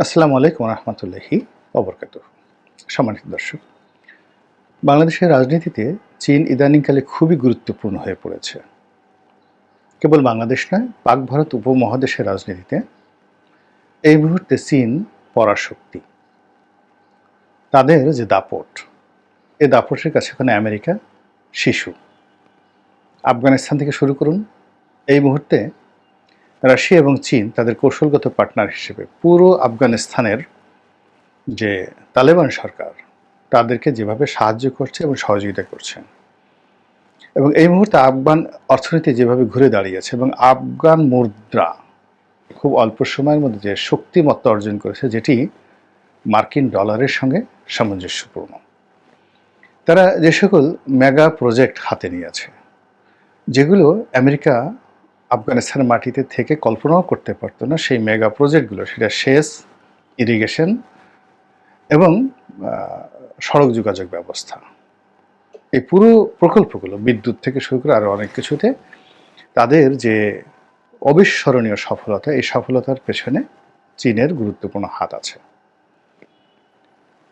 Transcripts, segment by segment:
আসসালামু আলাইকুম রহমতুল্লাহি ওবরকাতুহু। সম্মানিত দর্শক, বাংলাদেশের রাজনীতিতে চীন ইদানিংকালে খুবই গুরুত্বপূর্ণ হয়ে পড়েছে। কেবল বাংলাদেশ নয়, পাক ভারত উপমহাদেশের রাজনীতিতে এই মুহূর্তে চীন পরাশক্তি। তাদের যে দাপট, এই দাপটের কাছে এখন আমেরিকা শিশু। আফগানিস্তান থেকে শুরু করুন, এই মুহূর্তে রাশিয়া এবং চীন তাদের কৌশলগত পার্টনার হিসেবে পুরো আফগানিস্তানের যে তালেবান সরকার তাদেরকে যেভাবে সাহায্য করছে এবং সহযোগিতা করছে, এবং এই মুহূর্তে আফগান অর্থনীতি যেভাবে ঘুরে দাঁড়িয়েছে এবং আফগান মুদ্রা খুব অল্প সময়ের মধ্যে যে শক্তিমত্তা অর্জন করেছে, যেটি মার্কিন ডলারের সঙ্গে সামঞ্জস্যপূর্ণ। তারা যে সকল মেগা প্রজেক্ট হাতে নিয়েছে, যেগুলো আমেরিকা আফগানিস্তানের মাটিতে থেকে কল্পনাও করতে পারত না, সেই মেগা প্রজেক্টগুলো, সেটা সেচ, ইরিগেশন এবং সড়ক যোগাযোগ ব্যবস্থা, এই পুরো প্রকল্পগুলো, বিদ্যুৎ থেকে শুরু করে আরও অনেক কিছুতে তাদের যে অবিস্মরণীয় সফলতা, এই সফলতার পেছনে চীনের গুরুত্বপূর্ণ হাত আছে।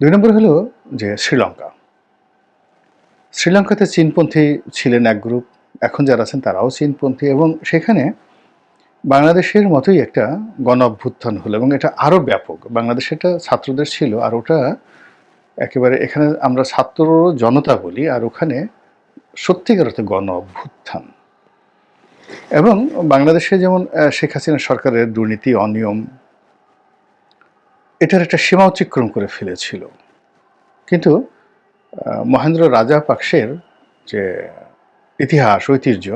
2 নম্বর হলো যে শ্রীলঙ্কাতে চীনপন্থী ছিলেন এক গ্রুপ, এখন যারা আছেন তারাও চীনপন্থী, এবং সেখানে বাংলাদেশের মতোই একটা গণ অভ্যুত্থান হলো, এবং এটা আরও ব্যাপক। বাংলাদেশে এটা ছাত্রদের ছিল, আর ওটা একেবারে, এখানে আমরা ছাত্র জনতা বলি, আর ওখানে সত্যিকার অর্থে গণ অভ্যুত্থান। এবং বাংলাদেশে যেমন শেখ হাসিনা সরকারের দুর্নীতি, অনিয়ম, এটার একটা সীমা অতিক্রম করে ফেলেছিল, কিন্তু মহেন্দ্র রাজাপাকসের যে ইতিহাস, ঐতিহ্য,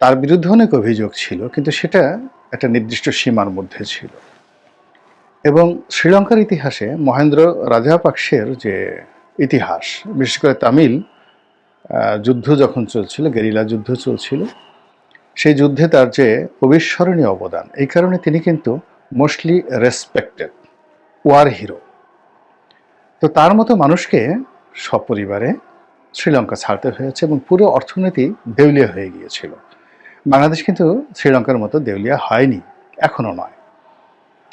তার বিরুদ্ধে অনেক অভিযোগ ছিল, কিন্তু সেটা একটা নির্দিষ্ট সীমার মধ্যে ছিল। এবং শ্রীলঙ্কার ইতিহাসে মহেন্দ্র রাজাপাকসের যে ইতিহাস, বিশেষ করে তামিল যুদ্ধ যখন চলছিল, গেরিলা যুদ্ধ চলছিল, সেই যুদ্ধে তার যে অবিস্মরণীয় অবদান, এই কারণে তিনি কিন্তু মোস্টলি রেসপেক্টেড ওয়ার হিরো। তো তার মতো মানুষকে সপরিবারে শ্রীলঙ্কা ছাড়তে হয়েছে, এবং পুরো অর্থনীতি দেউলিয়া হয়ে গিয়েছিল। বাংলাদেশ কিন্তু শ্রীলঙ্কার মতো দেউলিয়া হয়নি, এখনও নয়,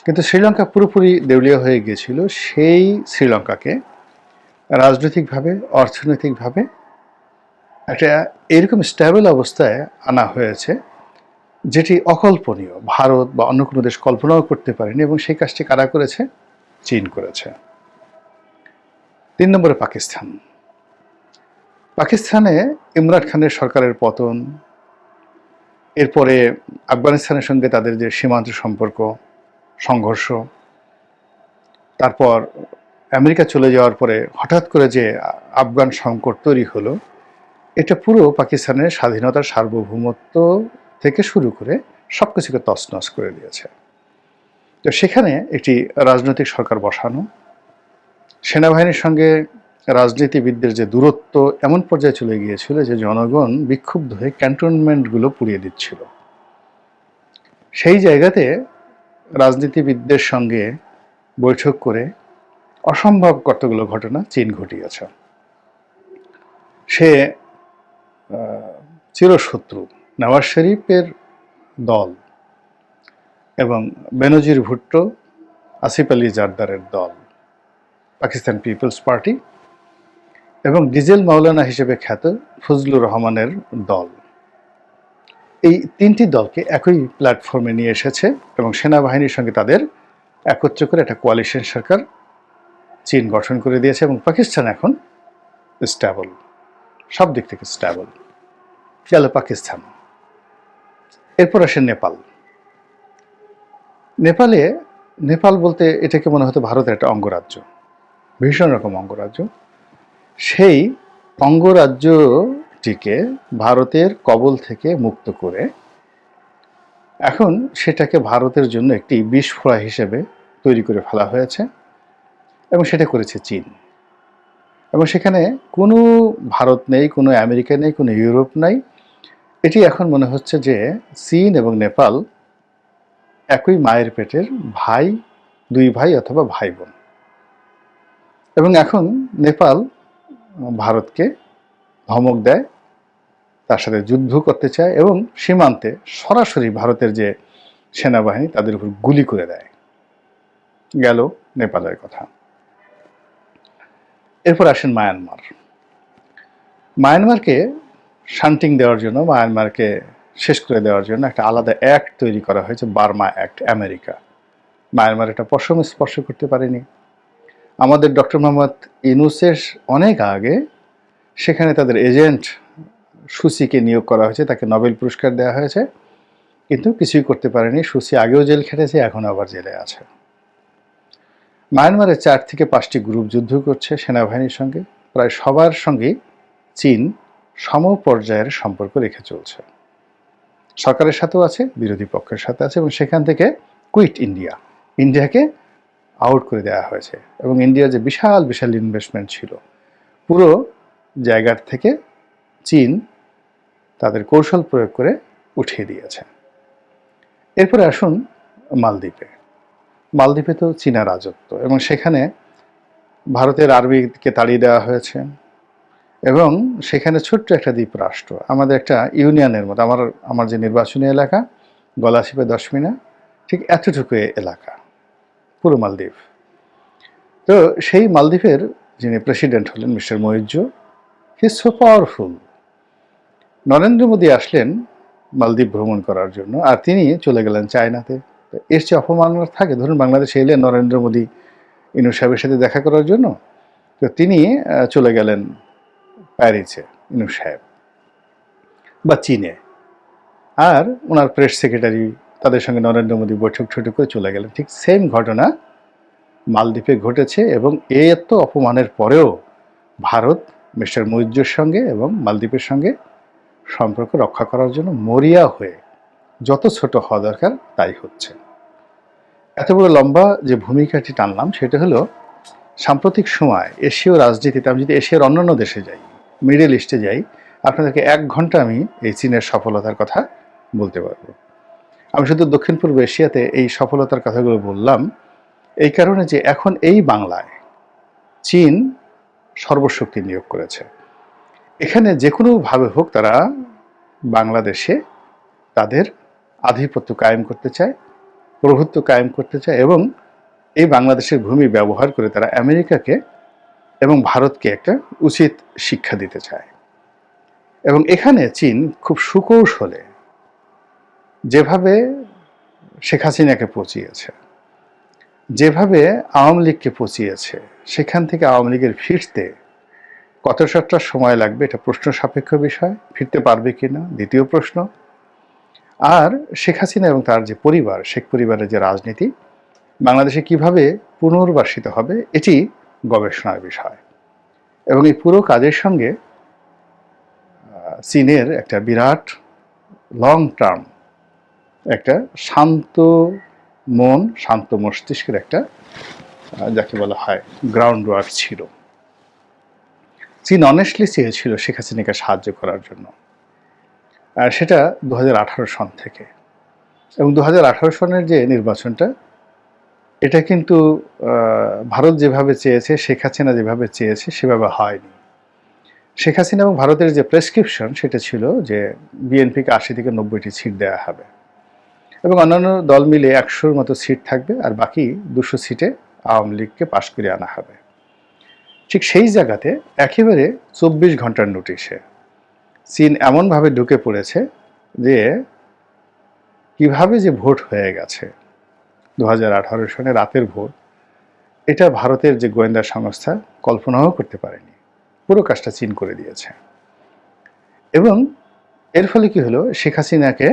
কিন্তু শ্রীলঙ্কা পুরোপুরি দেউলিয়া হয়ে গিয়েছিল। সেই শ্রীলঙ্কাকে রাজনৈতিকভাবে, অর্থনৈতিকভাবে একটা এরকম স্ট্যাবল অবস্থায় আনা হয়েছে, যেটি অকল্পনীয়, ভারত বা অন্য কোনো দেশ কল্পনাও করতে পারেনি, এবং সেই কাজটি কারা করেছে? চীন করেছে। 3 নম্বরে পাকিস্তানে ইমরান খানের সরকারের পতন, এরপরে আফগানিস্তানের সঙ্গে তাদের যে সীমান্ত সম্পর্ক, সংঘর্ষ, তারপর আমেরিকা চলে যাওয়ার পরে হঠাৎ করে যে আফগান সংকট তৈরি হলো, এটা পুরো পাকিস্তানের স্বাধীনতার, সার্বভৌমত্ব থেকে শুরু করে সব কিছুকে তছনছ করে দিয়েছে। তো সেখানে একটি রাজনৈতিক সরকার বসানো, সেনাবাহিনীর সঙ্গে রাজনীতিবিদদের যে দূরত্ব এমন পর্যায়ে চলে গিয়েছিল যে জনগণ বিক্ষুব্ধ হয়ে ক্যান্টনমেন্টগুলো পুড়িয়ে দিচ্ছিল। সেই জায়গাতে রাজনীতিবিদদের সঙ্গে বৈঠক করে অসম্ভব কতগুলো ঘটনা চীন ঘটিয়েছে। সে চিরশত্রু নওয়াজ শরীফের দল এবং বেনজির ভুট্টো, আসিফ আলী জারদারের দল, পাকিস্তান পিপলস পার্টি, এবং ডিজেল মাওলানা হিসেবে খ্যাত ফজলুর রহমানের দল, এই 3টি দলকে একই প্ল্যাটফর্মে নিয়ে এসেছে এবং সেনাবাহিনীর সঙ্গে তাদের একত্র করে একটা কোয়ালিশন সরকার চীন গঠন করে দিয়েছে, এবং পাকিস্তান এখন স্ট্যাবল, সব দিক থেকে স্ট্যাবল। গেল পাকিস্তান। এরপর আসে নেপাল বলতে এটাকে মনে হতো ভারতের একটা অঙ্গরাজ্য, ভীষণ রকম অঙ্গরাজ্য। সেই অঙ্গরাজ্যটিকে ভারতের কবল থেকে মুক্ত করে এখন সেটাকে ভারতের জন্য একটি বিস্ফোরা হিসেবে তৈরি করে ফেলা হয়েছে, এবং সেটা করেছে চীন। এবং সেখানে কোনো ভারত নেই, কোনো আমেরিকা নেই, কোনো ইউরোপ নাই। এটি এখন মনে হচ্ছে যে চীন এবং নেপাল একই মায়ের পেটের ভাই, 2 ভাই অথবা ভাই বোন। এবং এখন নেপাল ভারতকে ধমক দেয়, তার সাথে যুদ্ধ করতে চায়, এবং সীমান্তে সরাসরি ভারতের যে সেনাবাহিনী তাদের উপর গুলি করে দেয়। গেল নেপালের কথা। এরপর আসেন মায়ানমার। মায়ানমারকে শান্তিং দেওয়ার জন্য, মায়ানমারকে শেষ করে দেওয়ার জন্য একটা আলাদা অ্যাক্ট তৈরি করা হয়েছে, বার্মা অ্যাক্ট। আমেরিকা মায়ানমার এটা পশম স্পর্শ করতে পারেনি। আমাদের ডক্টর মোহাম্মদ ইউনূসের অনেক আগে সেখানে তাদের এজেন্ট সুসিকে নিয়োগ করা হয়েছে, তাকে নোবেল পুরস্কার দেওয়া হয়েছে, কিন্তু কিছুই করতে পারেনি। সুসি আগেও জেল খেটেছে, এখন আবার জেলে আছে। মায়ানমারে 4 থেকে 5টি গ্রুপ যুদ্ধ করছে সেনাবাহিনীর সঙ্গে। প্রায় সবার সঙ্গেই চীন সমপর্যায়ের সম্পর্ক রেখে চলছে। সরকারের সাথেও আছে, বিরোধী পক্ষের সাথে আছে, এবং সেখান থেকে কুইট ইন্ডিয়া, ইন্ডিয়াকে আউট করে দেওয়া হয়েছে। এবং ইন্ডিয়ার যে বিশাল বিশাল ইনভেস্টমেন্ট ছিল, পুরো জায়গার থেকে চীন তাদের কৌশল প্রয়োগ করে উঠিয়ে দিয়েছে। এরপরে আসুন মালদ্বীপে। মালদ্বীপে তো চীনা রাজত্ব, এবং সেখানে ভারতের আর্মিকে তাড়িয়ে দেওয়া হয়েছে, এবং সেখানে ছোট্ট একটা দ্বীপ রাষ্ট্র, আমাদের একটা ইউনিয়নের মতো। আমার যে নির্বাচনী এলাকা গলাচিপা 10 মিনা, ঠিক এতটুকু এলাকা পুরো মালদ্বীপ। তো সেই মালদ্বীপের যিনি প্রেসিডেন্ট হলেন mister Muizzu, he is so powerful. Narendra Modi আসলেন মালদ্বীপ ভ্রমণ করার জন্য, আর তিনি চলে গেলেন চায়নাতে। এর চেয়ে অপমাননা থাকে? ধরুন বাংলাদেশে এলেন নরেন্দ্র মোদী ইউনূস সাহেবের সাথে দেখা করার জন্য, তো তিনি চলে গেলেন প্যারিসে ইউনূস সাহেব, বা চীনে, আর ওনার প্রেস সেক্রেটারি তাদের সঙ্গে নরেন্দ্র মোদী বৈঠক ঠৈঠক করে চলে গেলেন। ঠিক সেম ঘটনা মালদ্বীপে ঘটেছে, এবং এত অপমানের পরেও ভারত মিস্টার মইজুর সঙ্গে এবং মালদ্বীপের সঙ্গে সম্পর্ক রক্ষা করার জন্য মরিয়া হয়ে যত ছোট হওয়া দরকার তাই হচ্ছে। এত বড় লম্বা যে ভূমিকাটি টানলাম সেটা হলো, সাম্প্রতিক সময় এশীয় রাজনীতিতে, আমি যদি এশিয়ার অন্যান্য দেশে যাই, মিডল ইস্টে যাই, আপনাদেরকে 1 ঘন্টা আমি এই চীনের সফলতার কথা বলতে পারবো। আমি শুধু দক্ষিণ পূর্ব এশিয়াতে এই সফলতার কথাগুলো বললাম এই কারণে যে এখন এই বাংলায় চীন সর্বশক্তি নিয়োগ করেছে। এখানে যে কোনোভাবে হোক তারা বাংলাদেশে তাদের আধিপত্য কায়েম করতে চায়, প্রভুত্ব কায়েম করতে চায়, এবং এই বাংলাদেশের ভূমি ব্যবহার করে তারা আমেরিকাকে এবং ভারতকে একটা উচিত শিক্ষা দিতে চায়। এবং এখানে চীন খুব সুকৌশলে যেভাবে শেখ হাসিনাকে পচিয়েছে, যেভাবে আওয়ামী লীগকে পচিয়েছে, সেখান থেকে আওয়ামী লীগের ফিরতে কতটা সময় লাগবে এটা প্রশ্ন সাপেক্ষ বিষয়। ফিরতে পারবে কিনা দ্বিতীয় প্রশ্ন। আর শেখ হাসিনা এবং তার যে পরিবার, শেখ পরিবারের যে রাজনীতি বাংলাদেশে কিভাবে পুনর্বাসিত হবে, এটি গবেষণার বিষয়। এবং এই পুরো কাজের সঙ্গে চীনের একটা বিরাট লং টার্ম একটা শান্ত মন, শান্ত মস্তিষ্কের একটা যাকে বলা হয় গ্রাউন্ড ওয়ার্ক ছিল। চীন অনেস্টলি চেয়েছিল শেখ হাসিনাকে সাহায্য করার জন্য, আর সেটা 2018 সন থেকে। এবং 2018 সনের যে নির্বাচনটা, এটা কিন্তু ভারত যেভাবে চেয়েছে, শেখ হাসিনা যেভাবে চেয়েছে সেভাবে হয়নি। শেখ হাসিনা এবং ভারতের যে প্রেসক্রিপশন সেটা ছিল যে বিএনপিকে 80 থেকে 90টি সিট দেওয়া হবে, এবং অন্যান্য দল মিলে 100-র মতো সিট থাকবে, আর বাকি 200 সিটে আওয়ামী লীগকে পাশ করে আনা হবে। ঠিক সেই জায়গাতে একেবারে 24 ঘন্টার নোটিশে চীন এমনভাবে ঢুকে পড়েছে যে কিভাবে যে ভোট হয়ে গেছে 2018 সনে রাতের ভোট, এটা ভারতের যে গোয়েন্দা সংস্থা কল্পনাও করতে পারেনি। পুরো কাজটা চীন করে দিয়েছে। এবং এর ফলে কি হলো, শেখ হাসিনাকে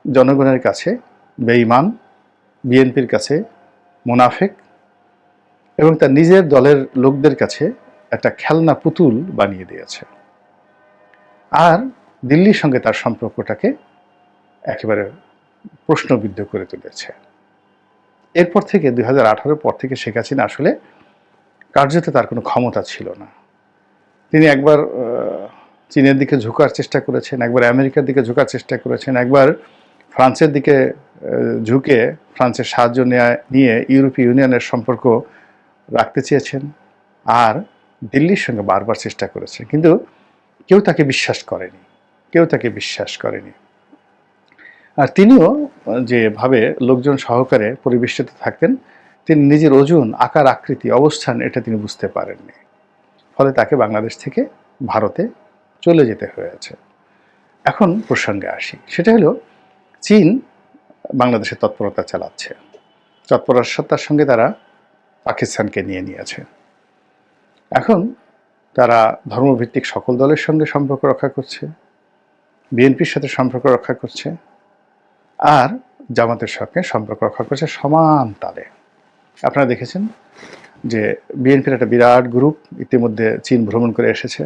জনগণের কাছে বেঈমান, বিএনপির কাছে মুনাফেক, এবং তার নিজের দলের লোকদের কাছে একটা খেলনা পুতুল বানিয়ে দিয়েছে। আর দিল্লির সঙ্গে তার সম্পর্কটাকে একেবারে প্রশ্নবিদ্ধ করে তুলেছে। এরপর থেকে 2018 পর থেকে শেখ হাসিনা আসলে কার্যত তার কোনো ক্ষমতা ছিল না। তিনি একবার চীনের দিকে ঝোঁকার চেষ্টা করেছেন, একবার আমেরিকার দিকে ঝোঁকার চেষ্টা করেছেন, একবার ফ্রান্সের দিকে ঝুঁকে ফ্রান্সের সাহায্য নিয়ে ইউরোপীয় ইউনিয়নের সম্পর্ক রাখতে চেয়েছেন, আর দিল্লির সঙ্গে বারবার চেষ্টা করেছেন, কিন্তু কেউ তাকে বিশ্বাস করেনি। আর তিনিও যেভাবে লোকজন সহকারে পরিবেষ্টিত থাকতেন, তিনি নিজের ওজন, আকার, আকৃতি, অবস্থান এটা তিনি বুঝতে পারেননি। ফলে তাকে বাংলাদেশ থেকে ভারতে চলে যেতে হয়েছে। এখন প্রসঙ্গে আসি, সেটা হলো চীন বাংলাদেশে তৎপরতা চালাচ্ছে। তৎপরতার সঙ্গে তারা পাকিস্তানকে নিয়ে নিয়েছে। এখন তারা ধর্মভিত্তিক সকল দলের সঙ্গে সম্পর্ক রক্ষা করছে, বিএনপির সাথে সম্পর্ক রক্ষা করছে, আর জামাতের সঙ্গে সম্পর্ক রক্ষা করছে সমান তালে। আপনারা দেখেছেন যে বিএনপির একটা বিরাট গ্রুপ ইতিমধ্যে চীন ভ্রমণ করে এসেছে,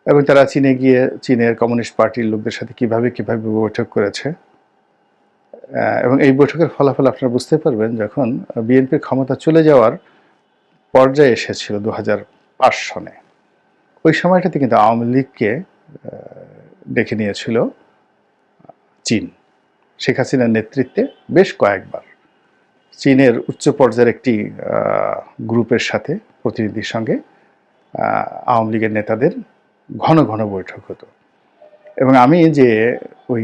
এবং তারা চীনে গিয়ে চীনের কমিউনিস্ট পার্টির লোকদের সাথে কিভাবে বৈঠক করেছে। এবং এই বৈঠকের ফলাফল আপনারা বুঝতে পারবেন যখন বিএনপির ক্ষমতা চলে যাওয়ার পর্যায়ে এসেছিল 2005 সনে। ওই সময়টাতে কিন্তু আওয়ামী লীগকে ডেকে নিয়েছিল চীন। শেখ হাসিনার নেতৃত্বে বেশ কয়েকবার চীনের উচ্চ পর্যায়ের একটি গ্রুপের সাথে, প্রতিনিধির সঙ্গে আওয়ামী লীগের নেতাদের ঘন ঘন বৈঠক হতো। এবং আমি যে ওই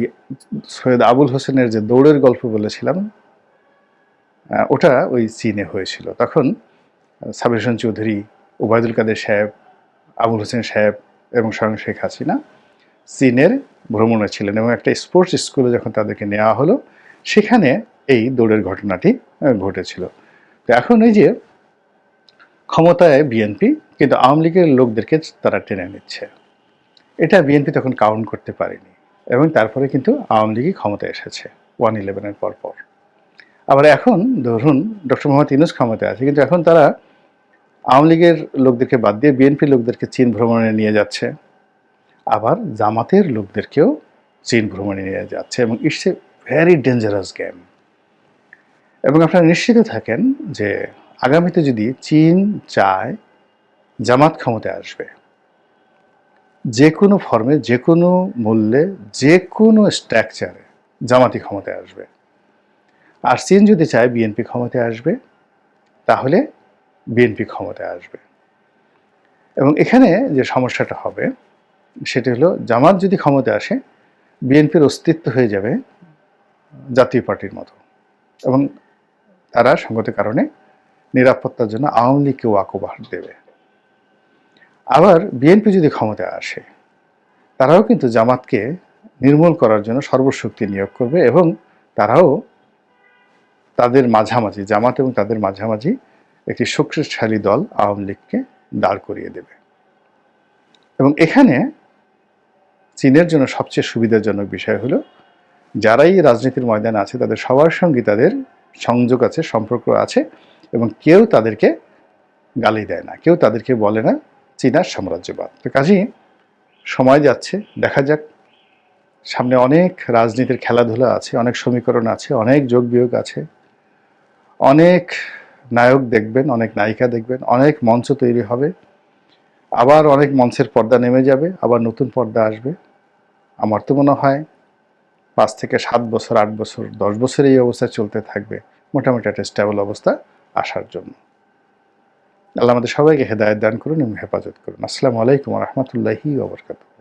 সৈয়দ আবুল হোসেনের যে দৌড়ের গল্প বলেছিলাম, ওটা ওই চীনে হয়েছিল। তখন সাবির হোসেন চৌধুরী, ওবায়দুল কাদের সাহেব, আবুল হোসেন সাহেব এবং স্বয়ং শেখ হাসিনা চীনের ভ্রমণে ছিলেন, এবং একটা স্পোর্টস স্কুলে যখন তাদেরকে নেওয়া হলো সেখানে এই দৌড়ের ঘটনাটি ঘটেছিল। তো এখন এই যে ক্ষমতায় বিএনপি, কিন্তু আওয়ামী লীগের লোকদেরকে তারা টেনে নিচ্ছে, এটা বিএনপি তখন কাউন্ট করতে পারেনি, এবং তারপরে কিন্তু আওয়ামী লীগই ক্ষমতায় এসেছে 1/11-এর পর। আবার এখন ধরুন ডক্টর মোহাম্মদ ইউনূস ক্ষমতায় আছে, কিন্তু এখন তারা আওয়ামী লীগের লোকদেরকে বাদ দিয়ে বিএনপির লোকদেরকে চীন ভ্রমণে নিয়ে যাচ্ছে, আবার জামাতের লোকদেরকেও চীন ভ্রমণে নিয়ে যাচ্ছে, এবং it's a very dangerous game. এবং আপনারা নিশ্চিত থাকেন যে আগামীতে যদি চীন চায় জামাত ক্ষমতায় আসবে, যে কোনো ফর্মে, যে কোনো মূল্যে, যে কোনো স্ট্রাকচারে জামাতি ক্ষমতায় আসবে। আর চীন যদি চায় বিএনপি ক্ষমতায় আসবে, তাহলে বিএনপি ক্ষমতায় আসবে। এবং এখানে যে সমস্যাটা হবে সেটা হলো, জামাত যদি ক্ষমতায় আসে, বিএনপির অস্তিত্ব হয়ে যাবে জাতীয় পার্টির মতো, এবং তারা সঙ্গত কারণে নিরাপত্তার জন্য আওয়ামী লীগকে ওয়াকওভার দেবে। আবার বিএনপি যদি ক্ষমতায় আসে, তারাও কিন্তু জামাতকে নির্মূল করার জন্য সর্বশক্তি নিয়োগ করবে, এবং তারাও তাদের মাঝামাঝি, জামাত এবং তাদের মাঝামাঝি একটি শক্তিশালী দল আওয়ামী লীগকে দাঁড় করিয়ে দেবে। এবং এখানে চীনের জন্য সবচেয়ে সুবিধাজনক বিষয় হলো, যারাই রাজনীতির ময়দানে আছে তাদের সবার সঙ্গে তাদের সংযোগ আছে, সম্পর্ক আছে, এবং কেউ তাদেরকে গালি দেয় না, কেউ তাদেরকে বলে না চীনার সাম্রাজ্যবাদ। তো কাজেই সময় যাচ্ছে, দেখা যাক। সামনে অনেক রাজনীতির খেলাধুলা আছে, অনেক সমীকরণ আছে, অনেক যোগ বিয়োগ আছে, অনেক নায়ক দেখবেন, অনেক নায়িকা দেখবেন, অনেক মঞ্চ তৈরি হবে, আবার অনেক মঞ্চের পর্দা নেমে যাবে, আবার নতুন পর্দা আসবে। আমার তো মনে হয় 5 থেকে 7 বছর, 8 বছর, 10 বছর এই অবস্থা চলতে থাকবে, মোটামুটি একটা স্টেবল অবস্থা আসার জন্য। আল্লাহ আমাদের সবাইকে হেদায়েত দান করুন এবং হেফাজত করুন। আসসালামু আলাইকুম ওয়া রাহমাতুল্লাহি ওয়া বারাকাতুহু।